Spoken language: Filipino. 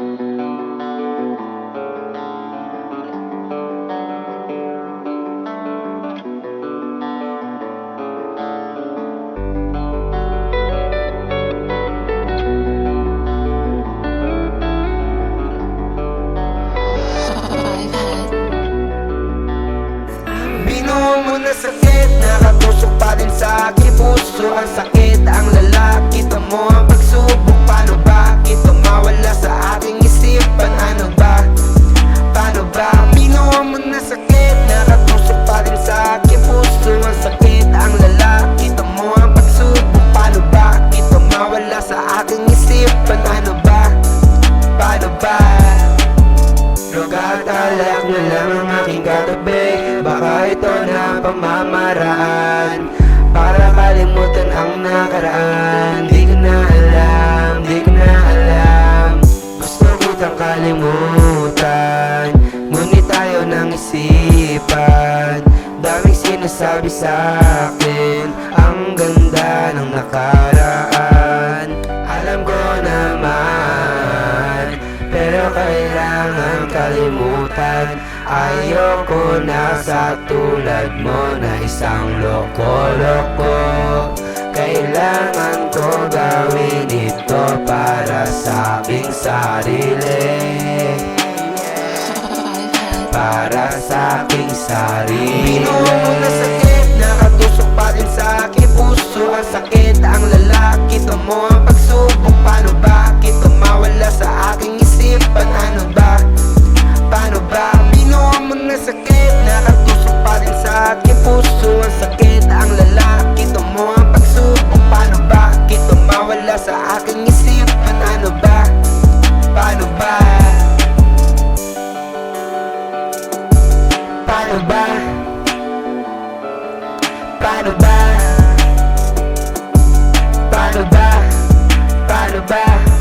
Binuo mo na sakit, nakatusok pa din sa aking puso. Ang sakit, ang lalaki, mo ang pagsubok. Paano ba ito mawala sa aking isipan? Ano ba? Paano ba? Binuo mo na sakit, nakatusok pa din sa aking puso. Ang sakit, ang lalaki, mo ang pagsubok. Paano ba ito mawala sa aking isipan? Ano ba? Paano ba? Droga at alak na lang ang aking katabi. Baka ito na pamamaraan para kalimutan ang nakaraan. Di ko na alam, di ko na alam. Gusto kitang kalimutan, ngunit tayo ng isipan. Daming sinasabi sa akin, ang ganda ng nakaraan. Alam ko naman, pero kailangan kalimutan. Ayoko na sa tulad mo na isang loko-loko. Kailangan ko gawin ito para sa aking sarili, para sa aking sarili. Binuo mo na sakit, nakatusok pa din sa aking puso. Ang sakit, ang lalaki, mo ang pagsubok. Paano ba ito mawala sa aking isipan? Ano ba? Paano ba? Binuo mo na sakit, nakatusok pa din sa aking puso. Ang sakit, ang lalaki, mo ang pagsubok. Paano ba ito mawala sa aking isipan? Ano ba? Paano ba? Paano ba? Paano ba? Paano ba? Paano ba?